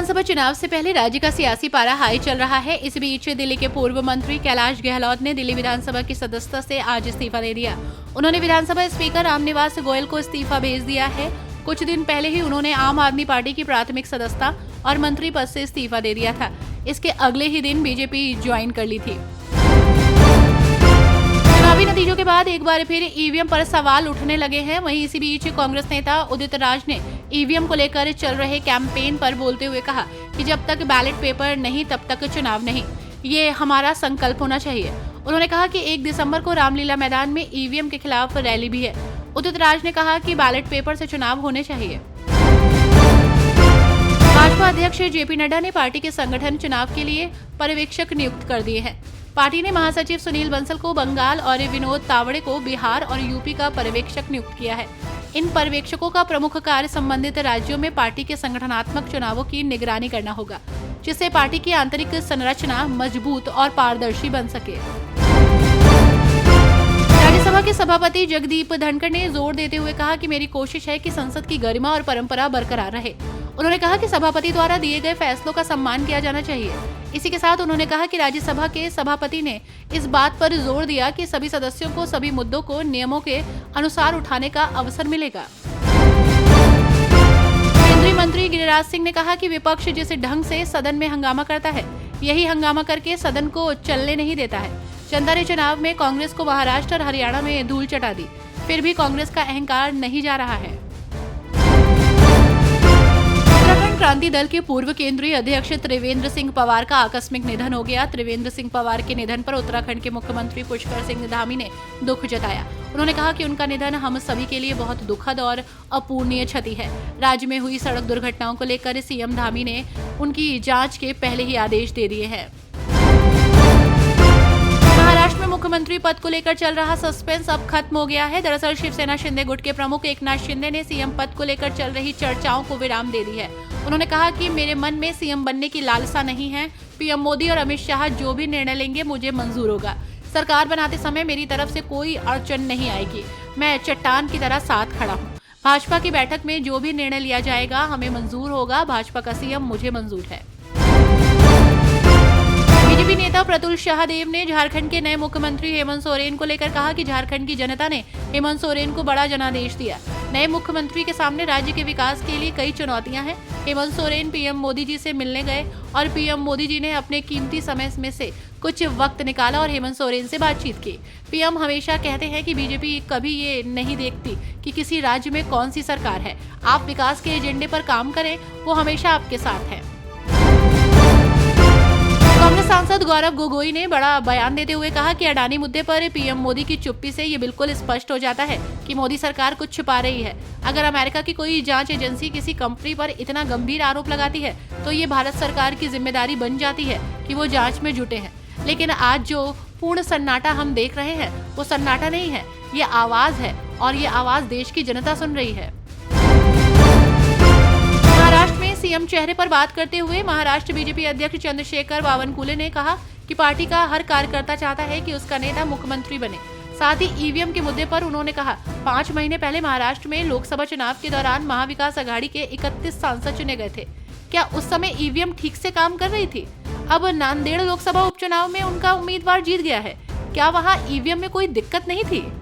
विधानसभा चुनाव से पहले राज्य का सियासी पारा हाई चल रहा है। इस बीच दिल्ली के पूर्व मंत्री कैलाश गहलोत ने दिल्ली विधानसभा की सदस्यता से आज इस्तीफा दे दिया। उन्होंने विधानसभा स्पीकर रामनिवास गोयल को इस्तीफा भेज दिया है। कुछ दिन पहले ही उन्होंने आम आदमी पार्टी की प्राथमिक सदस्यता और मंत्री पद से इस्तीफा दे दिया था। इसके अगले ही दिन बीजेपी ज्वाइन कर ली थी। चुनावी नतीजों के बाद एक बार फिर ईवीएम पर सवाल उठने लगे हैं। वहीं इसी बीच कांग्रेस नेता उदित राज ने ईवीएम को लेकर चल रहे कैंपेन पर बोलते हुए कहा कि जब तक बैलेट पेपर नहीं तब तक चुनाव नहीं, ये हमारा संकल्प होना चाहिए। उन्होंने कहा कि 1 दिसंबर को रामलीला मैदान में ईवीएम के खिलाफ रैली भी है। उदित राज ने कहा कि बैलेट पेपर से चुनाव होने चाहिए। भाजपा अध्यक्ष जेपी नड्डा ने पार्टी के संगठन चुनाव के लिए पर्यवेक्षक नियुक्त कर दिए हैं। पार्टी ने महासचिव सुनील बंसल को बंगाल और विनोद तावड़े को बिहार और यूपी का पर्यवेक्षक नियुक्त किया है। इन पर्यवेक्षकों का प्रमुख कार्य संबंधित राज्यों में पार्टी के संगठनात्मक चुनावों की निगरानी करना होगा, जिससे पार्टी की आंतरिक संरचना मजबूत और पारदर्शी बन सके। राज्यसभा के सभापति जगदीप धनखड़ ने जोर देते हुए कहा कि मेरी कोशिश है कि संसद की गरिमा और परंपरा बरकरार रहे। उन्होंने कहा कि सभापति द्वारा दिए गए फैसलों का सम्मान किया जाना चाहिए। इसी के साथ उन्होंने कहा कि राज्यसभा के सभापति ने इस बात पर जोर दिया कि सभी सदस्यों को सभी मुद्दों को नियमों के अनुसार उठाने का अवसर मिलेगा। केंद्रीय मंत्री गिरिराज सिंह ने कहा कि विपक्ष जिस ढंग से सदन में हंगामा करता है, यही हंगामा करके सदन को चलने नहीं देता है। जनता ने चुनाव में कांग्रेस को महाराष्ट्र और हरियाणा में धूल चटा दी, फिर भी कांग्रेस का अहंकार नहीं जा रहा है। उत्तराखंड क्रांति दल के पूर्व केंद्रीय अध्यक्ष त्रिवेंद्र सिंह पवार का आकस्मिक निधन हो गया। त्रिवेंद्र सिंह पवार के निधन पर उत्तराखंड के मुख्यमंत्री पुष्कर सिंह धामी ने दुख जताया। उन्होंने कहा कि उनका निधन हम सभी के लिए बहुत दुखद और अपूरणीय क्षति है। राज्य में हुई सड़क दुर्घटनाओं को लेकर सीएम धामी ने उनकी जांच के पहले ही आदेश दे दिए हैं। महाराष्ट्र में मुख्यमंत्री पद को लेकर चल रहा सस्पेंस अब खत्म हो गया है। दरअसल शिवसेना शिंदे गुट के प्रमुख एकनाथ शिंदे ने सीएम पद को लेकर चल रही चर्चाओं को विराम दे दी है। उन्होंने कहा कि मेरे मन में सीएम बनने की लालसा नहीं है। पीएम मोदी और अमित शाह जो भी निर्णय लेंगे मुझे मंजूर होगा। सरकार बनाते समय मेरी तरफ से कोई अड़चन नहीं आएगी। मैं चट्टान की तरह साथ खड़ा हूँ। भाजपा की बैठक में जो भी निर्णय लिया जाएगा हमें मंजूर होगा। भाजपा का सीएम मुझे मंजूर है। बीजेपी नेता प्रतुल शाहदेव ने झारखंड के नए मुख्यमंत्री हेमंत सोरेन को लेकर कहा कि झारखंड की जनता ने हेमंत सोरेन को बड़ा जनादेश दिया। नए मुख्यमंत्री के सामने राज्य के विकास के लिए कई चुनौतियां हैं। हेमंत सोरेन पीएम मोदी जी से मिलने गए और पीएम मोदी जी ने अपने कीमती समय में से कुछ वक्त निकाला और हेमंत सोरेन से बातचीत की। पीएम हमेशा कहते हैं कि बीजेपी कभी ये नहीं देखती कि किसी राज्य में कौन सी सरकार है। आप विकास के एजेंडे पर काम करें, वो हमेशा आपके साथ है। कांग्रेस सांसद गौरव गोगोई ने बड़ा बयान देते हुए कहा कि अडानी मुद्दे पर पीएम मोदी की चुप्पी से ये बिल्कुल स्पष्ट हो जाता है कि मोदी सरकार कुछ छुपा रही है। अगर अमेरिका की कोई जांच एजेंसी किसी कंपनी पर इतना गंभीर आरोप लगाती है तो ये भारत सरकार की जिम्मेदारी बन जाती है कि वो जांच में जुटे हैं। लेकिन आज जो पूर्ण सन्नाटा हम देख रहे हैं वो सन्नाटा नहीं है, ये आवाज है और ये आवाज देश की जनता सुन रही है। महाराष्ट्र में सीएम चेहरे पर बात करते हुए महाराष्ट्र बीजेपी अध्यक्ष चंद्रशेखर बावनकुले ने कहा कि पार्टी का हर कार्यकर्ता चाहता है कि उसका नेता मुख्यमंत्री बने। साथ ही ईवीएम के मुद्दे पर उन्होंने कहा 5 महीने पहले महाराष्ट्र में लोकसभा चुनाव के दौरान महाविकास आघाड़ी के 31 सांसद चुने गए थे। क्या उस समय ईवीएम ठीक से काम कर रही थी? अब नांदेड़ लोकसभा उपचुनाव में उनका उम्मीदवार जीत गया है। क्या वहाँ ईवीएम में कोई दिक्कत नहीं थी?